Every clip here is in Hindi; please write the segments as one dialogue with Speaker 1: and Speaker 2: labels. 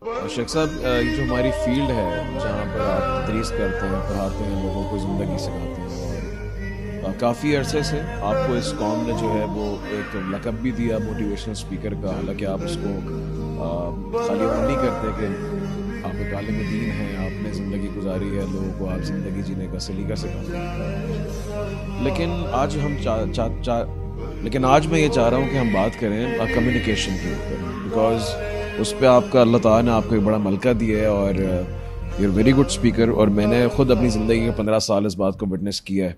Speaker 1: शेख साहब, ये जो हमारी फील्ड है जहाँ पर आप तदरीस करते हैं, पढ़ाते हैं, लोगों को ज़िंदगी सिखाते हैं, और काफ़ी अरसे से आपको इस कौम ने जो है वो एक लक़ब भी दिया मोटिवेशनल स्पीकर का। हालांकि आप उसको खाली वो नहीं करते कि आप एक आलिम दीन हैं, आपने ज़िंदगी गुजारी है, लोगों को आप ज़िंदगी जीने का सलीका सिखाते हैं। लेकिन आज मैं ये चाह रहा हूँ कि हम बात करें कम्युनिकेशन के ऊपर, बिकॉज़ उस पे आपका अल्लाह ताला ने आपको एक बड़ा मलका दिया है और you are very good speaker. और मैंने ख़ुद अपनी ज़िंदगी के 15 साल इस बात को विटनेस किया है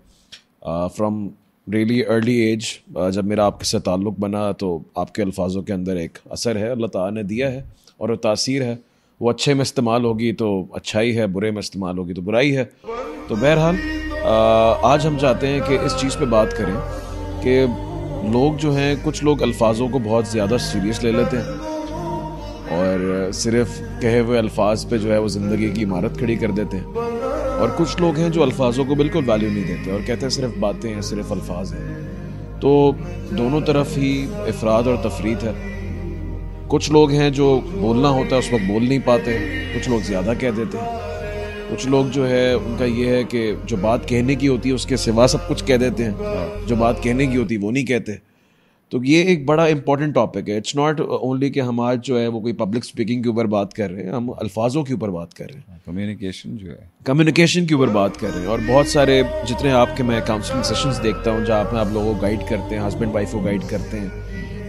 Speaker 1: फ्रॉम रियली अर्ली एज। जब मेरा आपके साथ ताल्लुक़ बना तो आपके अल्फाजों के अंदर एक असर है, अल्लाह ताला ने दिया है, और वो तासीर है, वो अच्छे में इस्तेमाल होगी तो अच्छाई है, बुरे में इस्तेमाल होगी तो बुराई है। तो बहरहाल आज हम चाहते हैं कि इस चीज़ पे बात करें कि लोग जो हैं, कुछ लोग अल्फाजों को बहुत ज़्यादा सीरियस ले लेते हैं और सिर्फ कहे हुए अल्फाज पे जो है वो ज़िंदगी की इमारत खड़ी कर देते हैं, और कुछ लोग हैं जो अल्फाजों को बिल्कुल वैल्यू नहीं देते और कहते हैं सिर्फ बातें हैं, सिर्फ अल्फाज हैं। तो दोनों तरफ ही इफराद और तफरीत है। कुछ लोग हैं जो बोलना होता है उस वक्त बोल नहीं पाते, कुछ लोग ज़्यादा कह देते हैं, कुछ लोग जो है उनका ये है कि जो बात कहने की होती है उसके सिवा सब कुछ कह देते हैं, जो बात कहने की होती है वो नहीं कहते। तो ये एक बड़ा इंपॉर्टेंट टॉपिक है। इट्स नॉट ओनली कि हम आज जो है वो कोई पब्लिक स्पीकिंग के ऊपर बात कर रहे हैं, हम अल्फाजों के ऊपर बात कर रहे हैं,
Speaker 2: कम्युनिकेशन जो है,
Speaker 1: कम्युनिकेशन के ऊपर बात कर रहे हैं। और बहुत सारे जितने आपके मैं काउंसलिंग सेशंस देखता हूँ जहाँ पे आप लोगों को गाइड करते हैं, हस्बैंड वाइफ को गाइड करते हैं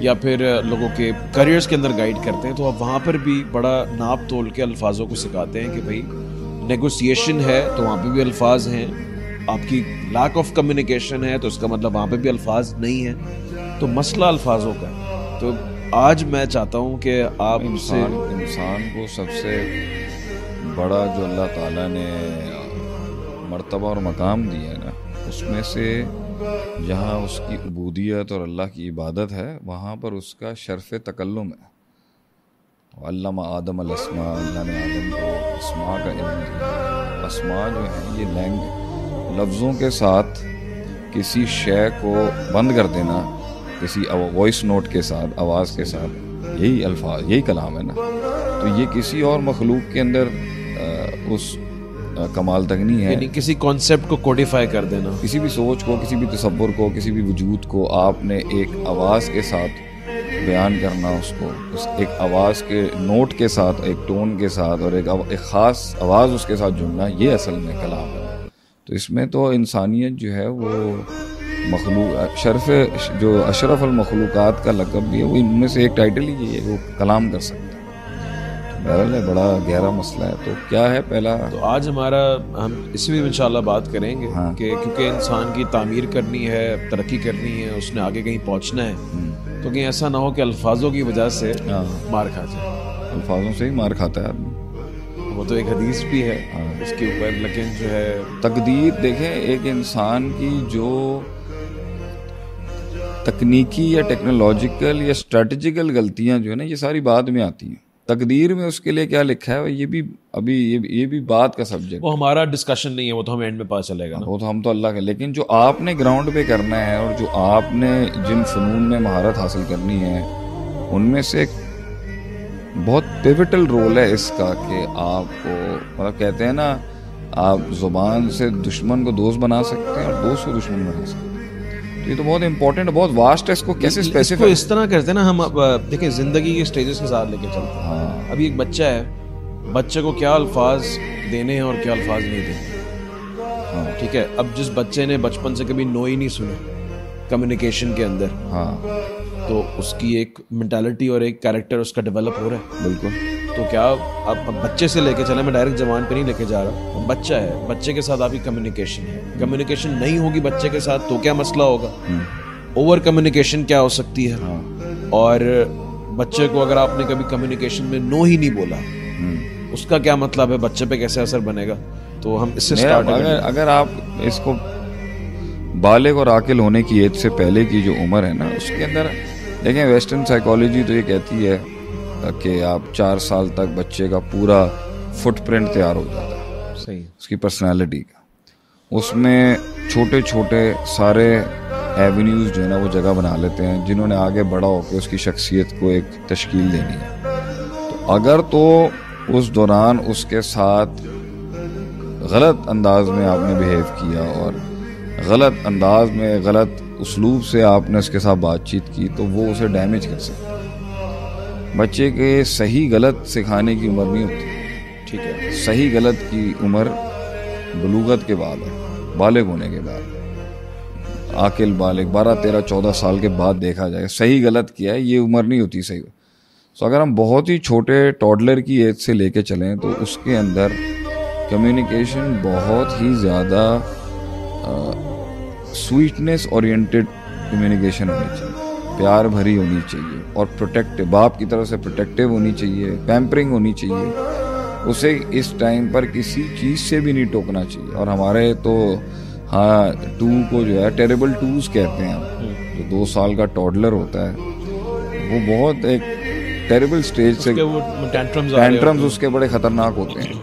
Speaker 1: या फिर लोगों के करियर्स के अंदर गाइड करते हैं, तो आप वहाँ पर भी बड़ा नाप तोल के अल्फाजों को सिखाते हैं कि भाई नेगोशिएशन है तो वहाँ पे भी अल्फाज हैं, आपकी लैक ऑफ कम्युनिकेशन है तो उसका मतलब वहाँ पे भी अल्फाज नहीं है। तो मसला अल्फाजों का है। तो आज मैं चाहता हूँ कि आप
Speaker 2: इंसान को सबसे बड़ा जो अल्लाह ताला ने मर्तबा और मकाम दिया है ना, उसमें से जहाँ उसकी उबूदियत और अल्लाह की इबादत है वहाँ पर उसका शर्फ़ तकल्लुम है। अल्लामा आदम अल-अस्मा, अल्लाह ने आदम को अस्मा का इल्म दिया। अस्मा जो है ये लफ्ज़ों के साथ किसी शय को बंद कर देना, किसी वॉइस नोट के साथ, आवाज़ के साथ, यही अल्फाज, यही कलाम है ना। तो ये किसी और मखलूक के अंदर उस कमाल तक नहीं है।
Speaker 1: यानी किसी कॉन्सेप्ट को कोडिफाई कर देना,
Speaker 2: किसी भी सोच को, किसी भी तसव्वुर को, किसी भी वजूद को आपने एक आवाज़ के साथ बयान करना, उसको उस एक आवाज़ के नोट के साथ, एक टोन के साथ और एक ख़ास आवाज़ उसके साथ जुड़ना, ये असल में कलाम है। तो इसमें तो इंसानियत जो है वो मखलूक शर्फ़ जो अशरफ अल मखलूक़ात का लक़ब भी है, वो इनमें से एक टाइटल ही ये है, वो कलाम कर सकता है। बहरहाल है, बड़ा गहरा मसला है। तो क्या है पहला,
Speaker 1: तो आज हमारा हम इसी में इंशाल्लाह बात करेंगे कि क्योंकि इंसान की तामीर करनी है, तरक्की करनी है, उसने आगे कहीं पहुँचना है, तो कहीं ऐसा ना हो कि अल्फाजों की वजह से मार खा जाए।
Speaker 2: अल्फाजों से ही मार खाता है आदमी,
Speaker 1: वो तो एक हदीस भी है इसके ऊपर। लेकिन जो है
Speaker 2: तकदीर देखें, एक इंसान की जो तकनीकी या टेक्नोलॉजिकल या स्ट्रेटजिकल गलतियां जो है ना, ये सारी बाद में आती हैं। तकदीर में उसके लिए क्या लिखा है ये भी अभी ये भी बात का सब्जेक्ट,
Speaker 1: वो हमारा डिस्कशन नहीं है, वो तो हमें एंड में पता चलेगा ना।
Speaker 2: वो तो हम तो अल्लाह के, लेकिन जो आपने ग्राउंड पे करना है और जो आपने जिन फ़नून में महारत हासिल करनी है, उनमें से एक बहुत पिवटल रोल है इसका कि आपको, मतलब कहते हैं ना, आप ज़ुबान से दुश्मन को दोस्त बना सकते हैं और दोस्त को दुश्मन बना सकते हैं। तो ये तो बहुत इंपॉर्टेंट, बहुत वास्ट है। इसको कैसे स्पेसिफाई
Speaker 1: इस तरह करते हैं ना हम, देखें ज़िंदगी के स्टेजेस के साथ लेके चलते हैं।
Speaker 2: हाँ,
Speaker 1: अभी एक बच्चा है, बच्चे को क्या अल्फाज देने हैं और क्या अल्फाज नहीं देने।
Speaker 2: हाँ,
Speaker 1: ठीक है, अब जिस बच्चे ने बचपन से कभी नो ही नहीं सुना कम्युनिकेशन के अंदर,
Speaker 2: हाँ,
Speaker 1: तो उसकी एक मेंटालिटी और एक कैरेक्टर उसका डेवलप हो रहा है।
Speaker 2: बिल्कुल।
Speaker 1: तो क्या अब बच्चे से लेके चले, मैं डायरेक्ट जवान पे नहीं लेके जा रहा, बच्चा है, बच्चे के साथ आपकी कम्युनिकेशन है, कम्युनिकेशन नहीं होगी बच्चे के साथ तो क्या मसला होगा, ओवर कम्युनिकेशन क्या हो सकती है। और बच्चे को अगर आपने कभी कम्युनिकेशन में नो ही नहीं बोला, उसका क्या मतलब है, बच्चे पे कैसे असर बनेगा। तो हम इससे स्टार्ट,
Speaker 2: अगर आप इसको बालिग और आकिल होने की एज से पहले की जो उम्र है ना, उसके अंदर देखें, वेस्टर्न साइकोलॉजी तो ये कहती है कि आप 4 साल तक बच्चे का पूरा फुटप्रिंट तैयार हो जाता है,
Speaker 1: सही,
Speaker 2: उसकी पर्सनालिटी का। उसमें छोटे छोटे सारे एवेन्यूज़ जो है ना वो जगह बना लेते हैं, जिन्होंने आगे बड़ा होकर उसकी शख्सियत को एक तश्कील देनी है। तो अगर तो उस दौरान उसके साथ गलत अंदाज में आपने बिहेव किया और गलत अंदाज में गलत उसलूब से आपने उसके साथ बातचीत की, तो वो उसे डैमेज कर सकता है। बच्चे के सही गलत सिखाने की उम्र नहीं होती,
Speaker 1: ठीक है।
Speaker 2: सही गलत की उम्र बलूगत के बाद है, बालिग होने के बाद, आकिल बालिग 12, 13, 14 साल के बाद देखा जाए। सही गलत किया है, ये उम्र नहीं होती सही। तो अगर हम बहुत ही छोटे टॉडलर की एज से लेके चलें तो उसके अंदर कम्युनिकेशन बहुत ही ज़्यादा स्वीटनेस ओरिएंटेड कम्युनिकेशन होनी चाहिए, प्यार भरी होनी चाहिए और प्रोटेक्टिव, बाप की तरफ से प्रोटेक्टिव होनी चाहिए, पैम्परिंग होनी चाहिए। उसे इस टाइम पर किसी चीज़ से भी नहीं टोकना चाहिए। और हमारे तो हाँ, टू को जो है टेरेबल टूज कहते हैं हम, जो 2 साल का टॉडलर होता है, वो बहुत एक टेरेबल स्टेज से, टैंट्रम्स उसके बड़े खतरनाक होते हैं।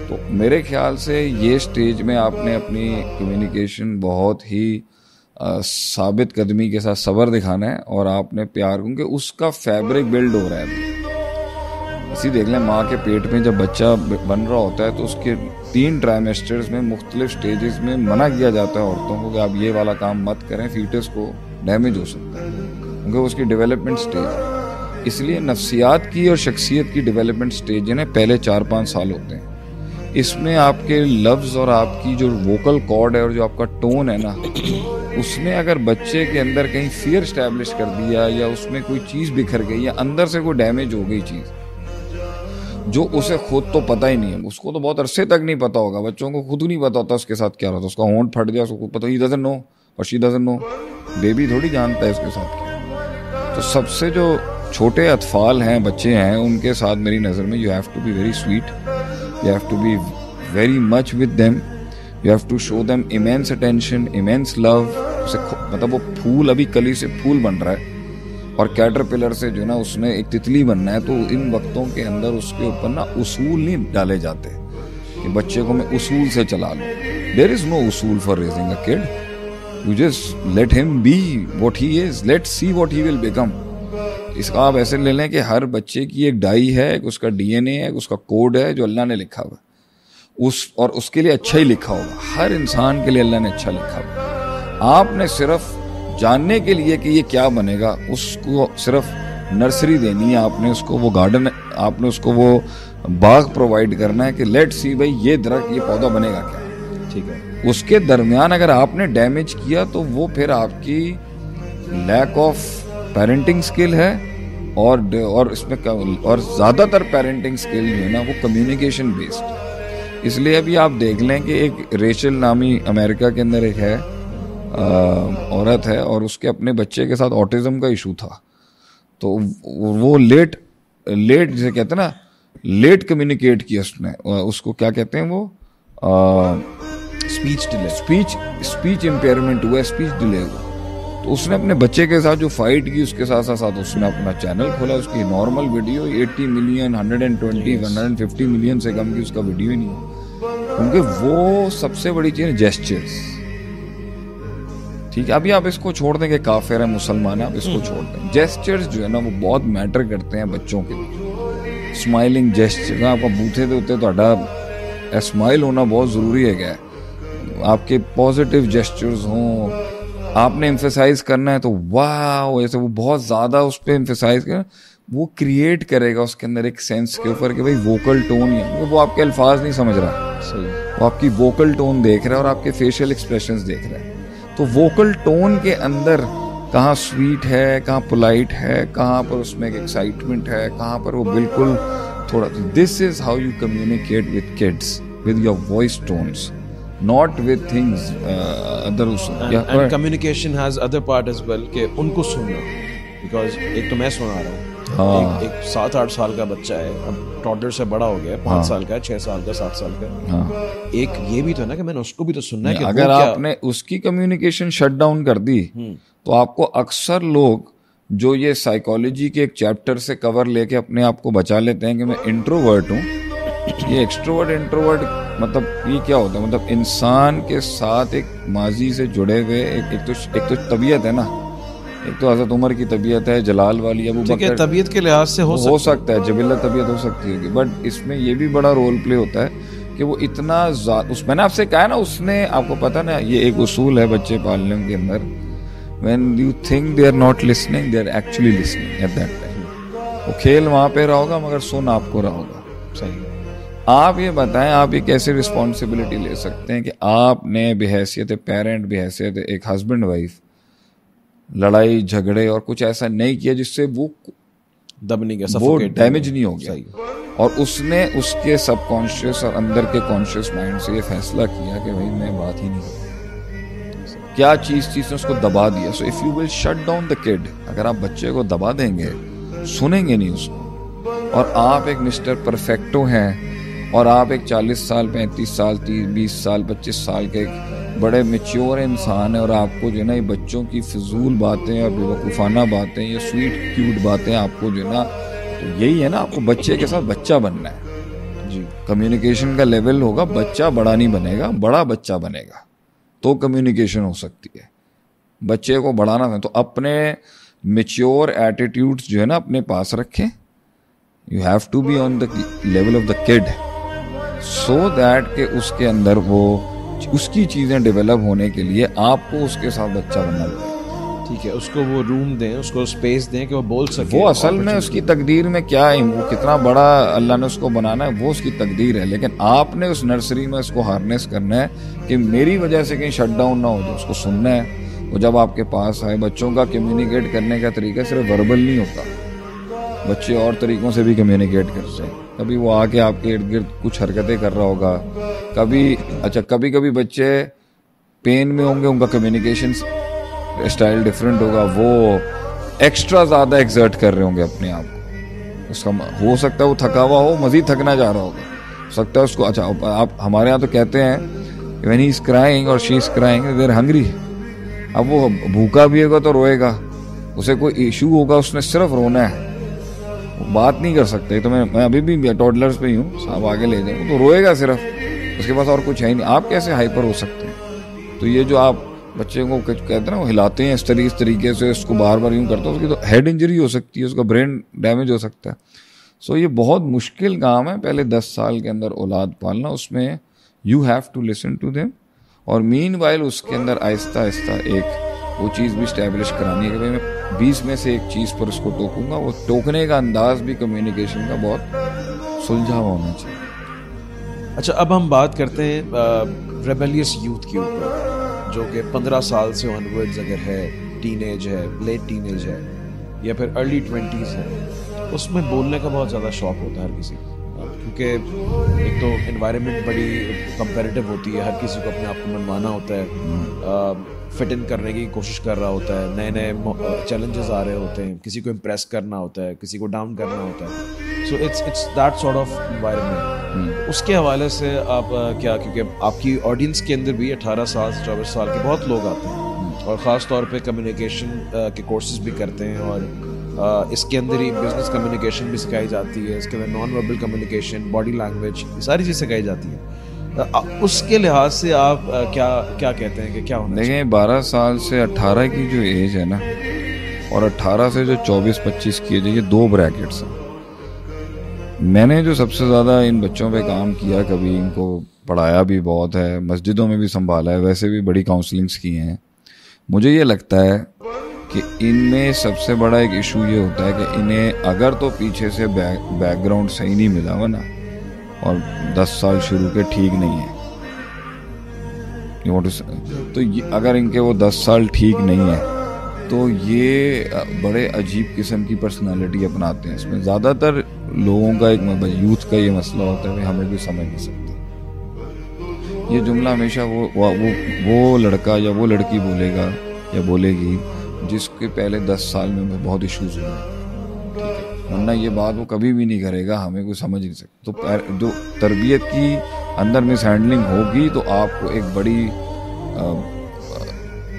Speaker 2: तो मेरे ख्याल से ये स्टेज में आपने अपनी कम्युनिकेशन बहुत ही साबित कदमी के साथ सब्र दिखाना है और आपने प्यार, क्योंकि उसका फैब्रिक बिल्ड हो रहा है अभी। इसी देख लें, माँ के पेट में जब बच्चा बन रहा होता है तो उसके 3 ट्राइमेस्टर्स में मुख्तलिफ स्टेजेस में मना किया जाता है औरतों को कि आप ये वाला काम मत करें, फीटस को डैमेज हो सकता है, क्योंकि उसकी डेवलपमेंट स्टेज है। इसलिए नफ्सियात की और शख्सियत की डेवलपमेंट स्टेज है ना, पहले 4-5 साल होते हैं। इसमें आपके लफ्ज़ और आपकी जो वोकल कॉर्ड है और जो आपका टोन है ना, उसमें अगर बच्चे के अंदर कहीं फियर स्टैब्लिश कर दिया या उसमें कोई चीज़ बिखर गई या अंदर से कोई डैमेज हो गई चीज़, जो उसे खुद तो पता ही नहीं है, उसको तो बहुत अरसे तक नहीं पता होगा, बच्चों को खुद नहीं पता होता उसके साथ क्या रहा था, उसका होंठ फट गया, उसको पता, ही डजंट नो और शी डजंट नो, बेबी थोड़ी जानता है उसके साथ क्या। तो सबसे जो छोटे अतफाल हैं, बच्चे हैं, उनके साथ मेरी नज़र में you have to be very sweet, you have to be very much with them, you have to show them immense attention, immense love। मतलब वो फूल अभी कली से फूल बन रहा है और कैटरपिलर से जो ना उसने एक तितली बनना है, तो इन वक्तों के अंदर उसके ऊपर ना उसूल नहीं डाले जाते कि बच्चे को मैं उसूल से चला लूँ। देयर इज नो उसूल for raising a kid, you just let him be what he is, let's see what he will become. इसका आप ऐसे ले लें कि हर बच्चे की एक डाई है, उसका डीएनए है, उसका कोड है जो अल्लाह ने लिखा हुआ, और उसके लिए अच्छा ही लिखा होगा। हर इंसान के लिए अल्लाह ने अच्छा लिखा हुआ। आपने सिर्फ जानने के लिए कि ये क्या बनेगा, उसको सिर्फ नर्सरी देनी है, आपने उसको वो गार्डन, आपने उसको वो बाग प्रोवाइड करना है कि लेट सी भाई ये दरख्त, ये पौधा बनेगा क्या, ठीक है। उसके दरमियान अगर आपने डैमेज किया तो वो फिर आपकी लैक ऑफ पेरेंटिंग स्किल है और इसमें और ज़्यादातर पेरेंटिंग स्किल जो है ना वो कम्युनिकेशन बेस्ड। इसलिए अभी आप देख लें कि एक रेचल नामी अमेरिका के अंदर एक है औरत है और उसके अपने बच्चे के साथ ऑटिज्म का इशू था, तो वो लेट जिसे कहते हैं ना, लेट कम्युनिकेट किया उसने, उसको क्या कहते हैं वो, स्पीच इम्पेयरमेंट हुआ, स्पीच डिले हुआ। तो उसने अपने बच्चे के साथ जो फाइट की, उसके साथ साथ उसने अपना चैनल खोला, उसकी नॉर्मल वीडियो 80 मिलियन 120 150 मिलियन से कम की उसका वीडियो ही नहीं है, क्योंकि वो सबसे बड़ी चीज़ है जेस्चर्स। ठीक है, अभी आप इसको छोड़ दें कि काफिर है, मुसलमान है, आप इसको छोड़ दें। जेस्चर्स जो है ना वो बहुत मैटर करते हैं बच्चों के लिए। स्माइलिंग जेस्चर, आपका बूथे दे उत्ते तो स्माइल होना बहुत ज़रूरी है, क्या आपके पॉजिटिव जेस्चर्स हों, आपने एम्फेसाइज करना है तो वाह, ऐसे वो बहुत ज़्यादा उस पर एम्फेसाइज करना, वो क्रिएट करेगा उसके अंदर एक सेंस के ऊपर कि भाई वोकल टोन है, वो आपके अल्फाज नहीं समझ रहा, वो आपकी वोकल टोन देख रहा है और आपके फेशियल एक्सप्रेशंस देख रहा है। तो वोकल टोन के अंदर कहाँ स्वीट है, कहाँ पोलाइट है, कहाँ पर उसमें एक एक्साइटमेंट है, कहाँ पर वो बिल्कुल थोड़ा, this is how you communicate with kids, with your voice tones, not with things other
Speaker 1: and communication has other part as well कि उनको सुनना, because एक तो मैं सुना रहा हूँ, एक 7-8 साल का बच्चा है, अब टॉडलर से बड़ा हो गया, 5 साल का, 6 साल का, 7 साल का, एक ये भी तो ना कि मैंने उसको भी तो सुनना है कि
Speaker 2: अगर आपने उसकी कम्युनिकेशन शट डाउन कर दी तो आपको अक्सर लोग जो ये साइकोलॉजी के एक चैप्टर से कवर लेके अपने आप को बचा लेते हैं कि मैं इंट्रोवर्ट हूँ, ये एक्सट्रोवर्ट इंट्रोवर्ट मतलब ये क्या होता है, मतलब इंसान के साथ एक माजी से जुड़े हुए एक तो तबीयत है ना, एक तो हज़रत उमर की तबीयत है, जलाल वाली, अबू
Speaker 1: ठीक है,
Speaker 2: बकर
Speaker 1: तबीयत के लिहाज से हो
Speaker 2: सकता है, जबिल्ला तबीयत हो सकती है, बट इसमें ये भी बड़ा रोल प्ले होता है कि वो इतना मैंने आपसे कहा है ना, उसने, आपको पता ना, ये एक उसूल है बच्चे पालने के अंदर, when you think they are not listening, they are actually listening at that time. वो खेल वहाँ पे रहा होगा मगर सुन आपको रहा होगा।
Speaker 1: सही।
Speaker 2: आप ये बताएं, आप ये कैसे रिस्पॉन्सिबिलिटी ले सकते हैं कि आपने बेहैसियत पेरेंट, बेहैसियत एक हस्बैंड वाइफ, लड़ाई झगड़े और कुछ ऐसा नहीं किया जिससे वो
Speaker 1: दब नहीं गया,
Speaker 2: वो डैमेज नहीं हो गया, और उसने उसके सबकॉन्शियस और अंदर के कॉन्शियस माइंड से ये फैसला किया कि भाई मैं बात ही नहीं करूँ। क्या चीज ने उसको दबा दिया। So if you will shut down the kid, अगर आप बच्चे को दबा देंगे, सुनेंगे नहीं उसको, और आप एक मिस्टर परफेक्टो हैं, और आप एक 40 साल 35 साल 30 20 साल 25 साल के एक बड़े मेच्योर इंसान है, और आपको जो है ना ये बच्चों की फिजूल बातें और बेवकूफ़ाना बातें, ये स्वीट क्यूट बातें आपको जो है ना, तो यही है ना, आपको बच्चे के साथ बच्चा बनना है जी। कम्युनिकेशन का लेवल होगा, बच्चा बड़ा नहीं बनेगा, बड़ा बच्चा बनेगा तो कम्युनिकेशन हो सकती है। बच्चे को बढ़ाना है तो अपने मेच्योर एटीट्यूड्स जो है ना अपने पास रखें। You have to be on the level of the kid, so that के उसके अंदर वो उसकी चीज़ें डेवलप होने के लिए आपको उसके साथ बच्चा बनना पड़ेगा।
Speaker 1: ठीक है, उसको वो रूम दें, उसको स्पेस दें कि वो बोल सके।
Speaker 2: वो असल में उसकी तकदीर में क्या है, वो कितना बड़ा अल्लाह ने उसको बनाना है वो उसकी तकदीर है, लेकिन आपने उस नर्सरी में उसको हार्नेस करना है कि मेरी वजह से कहीं शट डाउन ना हो जाए। उसको सुनना है, वो जब आपके पास आए। बच्चों का कम्युनिकेट करने का तरीका सिर्फ वर्बल नहीं होता, बच्चे और तरीकों से भी कम्युनिकेट करते हैं। कभी वो आके आपके इर्द गिर्द कुछ हरकतें कर रहा होगा, कभी कभी बच्चे पेन में होंगे, उनका कम्युनिकेशन स्टाइल डिफरेंट होगा, वो एक्स्ट्रा ज़्यादा एक्सर्ट कर रहे होंगे अपने आप को। उसका हो सकता है वो थका हुआ हो, मज़ीद थकना जा रहा होगा, हो सकता है उसको। आप हमारे यहाँ तो कहते हैं व्हेन ही इज क्राइंग और she is crying they are hungry. अब वो भूखा भी होगा तो रोएगा, उसे कोई इशू होगा, उसने सिर्फ रोना है, वो बात नहीं कर सकते। तो मैं अभी भी टॉडलर्स पे ही हूँ, साहब आगे ले जाए तो रोएगा सिर्फ, उसके पास और कुछ है ही नहीं। आप कैसे हाइपर हो सकते हैं? तो ये जो आप बच्चे को कहते हैं ना, वो हिलाते हैं इस तरीके से, उसको बार बार यूँ करते हैं, उसकी तो हेड इंजरी हो सकती है, उसका ब्रेन डैमेज हो सकता है। सो ये बहुत मुश्किल काम है पहले 10 साल के अंदर औलाद पालना। उसमें you have to listen to them, और मीनवाइल उसके अंदर आहिस्ता आहिस्ता एक वो चीज़ भी स्टैब्लिश करानी है कि भाई मैं 20 में से एक चीज़ पर उसको टोकूंगा। वो टोकने का अंदाज भी कम्युनिकेशन का बहुत सुलझा हुआ होना चाहिए।
Speaker 1: अच्छा, अब हम बात करते हैं रेबेलियस यूथ के ऊपर, जो कि 15 साल से ऑनवर्ड्स अगर है, टीनेज है, लेट टीनेज है या फिर अर्ली 20s है, उसमें बोलने का बहुत ज़्यादा शौक होता है हर किसी को, क्योंकि एक तो एनवायरनमेंट बड़ी कंपेरेटिव होती है, हर किसी को अपने आप को मनवाना होता है, फिट इन करने की कोशिश कर रहा होता है, नए नए चैलेंजेस आ रहे होते हैं, किसी को इम्प्रेस करना होता है, किसी को डाउन करना होता है। So it's that sort of environment. उसके हवाले से आप क्या, क्योंकि आपकी ऑडियंस के अंदर भी 18 साल से 24 साल के बहुत लोग आते हैं और ख़ास तौर पे कम्युनिकेशन के कोर्सेज भी करते हैं, और इसके अंदर ही बिजनेस कम्युनिकेशन भी सिखाई जाती है, इसके अंदर non verbal communication, body language, सारी चीज़ सिखाई जाती है। उसके लिहाज से आप क्या कहते हैं कि क्या होना चाहिए?
Speaker 2: देखें, 12 साल से 18 की जो एज है ना, और 18 से जो 24-25 की एज है, ये 2 ब्रैकेट्स हैं। मैंने जो सबसे ज़्यादा इन बच्चों पे काम किया, कभी इनको पढ़ाया भी बहुत है, मस्जिदों में भी संभाला है, वैसे भी बड़ी काउंसलिंग्स की हैं। मुझे ये लगता है कि इनमें सबसे बड़ा एक इशू ये होता है कि इन्हें अगर तो पीछे से बैकग्राउंड सही नहीं मिला हुआ ना, और 10 साल शुरू के ठीक नहीं है, तो अगर इनके वो 10 साल ठीक नहीं है तो ये बड़े अजीब किस्म की पर्सनालिटी अपनाते हैं। इसमें ज़्यादातर लोगों का यूथ का ये मसला होता है कि हमें भी समझ नहीं सकते। ये जुमला हमेशा वो लड़का या वो लड़की बोलेगा या बोलेगी जिसके पहले 10 साल में बहुत इश्यूज हुए, वरना ये बात वो कभी भी नहीं करेगा, हमें कोई समझ नहीं सकता। तो जो तरबियत की अंदर मिस हैंडलिंग होगी तो आपको एक बड़ी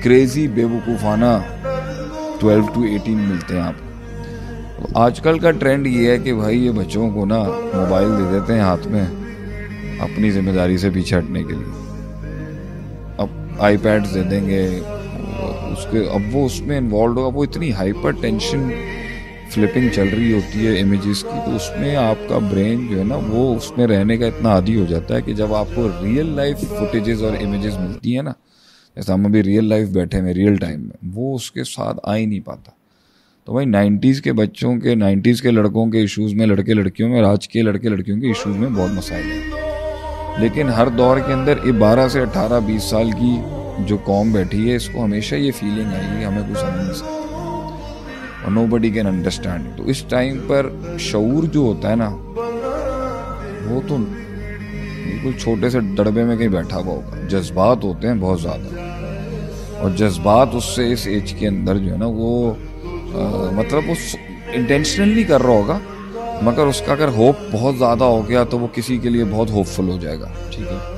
Speaker 2: क्रेजी बेवकूफ़ाना 12 to 18 मिलते हैं आपको। तो आजकल का ट्रेंड ये है कि भाई ये बच्चों को ना मोबाइल दे देते हैं हाथ में अपनी जिम्मेदारी से पीछे हटने के लिए। अब आईपैड्स दे देंगे, उसके अब वो उसमें इन्वॉल्व होगा, वो इतनी हाइपर टेंशन फ्लिपिंग चल रही होती है इमेजेस की, तो उसमें आपका ब्रेन जो है ना वो उसमें रहने का इतना आदी हो जाता है कि जब आपको रियल लाइफ फुटेजेस और इमेजेस मिलती है ना, जैसे हम अभी रियल लाइफ बैठे हैं रियल टाइम में, वो उसके साथ आ ही नहीं पाता। तो भाई 90s के बच्चों के 90s के लड़कों के इश्यूज़ में, लड़के लड़कियों में, और आज के लड़के लड़कियों के इश्यूज़ में बहुत मसाइल हैं। लेकिन हर दौर के अंदर ये 12 से 18-20 साल की जो कौम बैठी है, इसको हमेशा ये फीलिंग आई हमें कुछ समझ नहीं सकता और नोबडी कैन अंडरस्टैंड। तो इस टाइम पर शऊर जो होता है ना, वो तो बिल्कुल छोटे से डड़बे में कहीं बैठा हुआ होगा। जज्बात होते हैं बहुत ज़्यादा, और जज्बात उससे इस एज के अंदर जो है ना वो मतलब वो इंटेंशनल नहीं कर रहा होगा, मगर उसका अगर होप बहुत ज़्यादा हो गया तो वो किसी के लिए बहुत होपफुल हो जाएगा, ठीक है।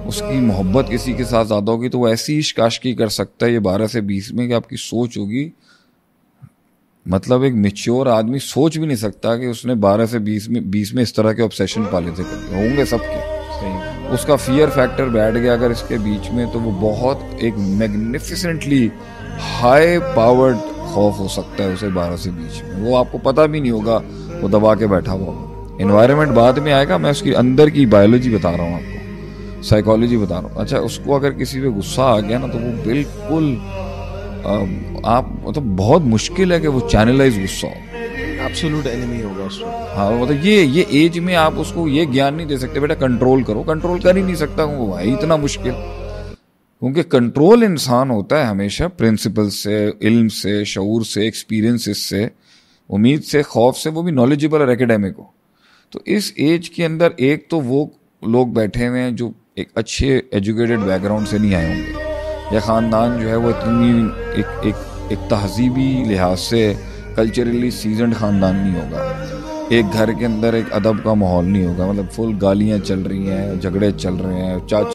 Speaker 2: उसकी मोहब्बत किसी के साथ ज़्यादा होगी तो वो ऐसी इश्क आशिकी कर सकता है ये 12 से 20 में कि आपकी सोच होगी, मतलब एक मैच्योर आदमी सोच भी नहीं सकता कि उसने 12 से 20 में इस तरह के ऑब्सेशन पाले थे, होंगे सबके। उसका फियर फैक्टर बैठ गया अगर इसके बीच में, तो वो बहुत एक मैग्निफिसेंटली हाई पावर्ड खौफ हो सकता है उसे 12 से 20 में, वो आपको पता भी नहीं होगा, वो दबा के बैठा हुआ होगा। एनवायरनमेंट बाद में आएगा, मैं उसकी अंदर की बायोलॉजी बता रहा हूँ आपको, साइकोलॉजी बता रहा हूँ। अच्छा, उसको अगर किसी पे गुस्सा आ गया ना तो वो बिल्कुल आप मतलब बहुत मुश्किल है कि वो चैनलाइज गुस्सा हो,
Speaker 1: एब्सोल्यूट एनिमी होगा उसको।
Speaker 2: हाँ, मतलब ये एज में आप उसको ये ज्ञान नहीं दे सकते बेटा कंट्रोल करो, कंट्रोल कर ही नहीं सकता वो भाई, इतना मुश्किल। क्योंकि कंट्रोल इंसान होता है हमेशा प्रिंसिपल से, इल्म से, शऊर से, एक्सपीरियंसेस से, उम्मीद से, खौफ से, वो भी नॉलेजेबल और एकेडमिक हो। तो इस एज के अंदर एक तो वो लोग बैठे हुए हैं जो एक अच्छे एजुकेटेड बैकग्राउंड से नहीं आए होंगे, या ख़ानदान जो है वो इतनी एक तहजीबी लिहाज से कल्चरली सीजनड ख़ानदान नहीं होगा। एक घर के अंदर एक अदब का माहौल नहीं होगा, मतलब फुल गालियाँ चल रही हैं, झगड़े चल रहे हैं, चाचा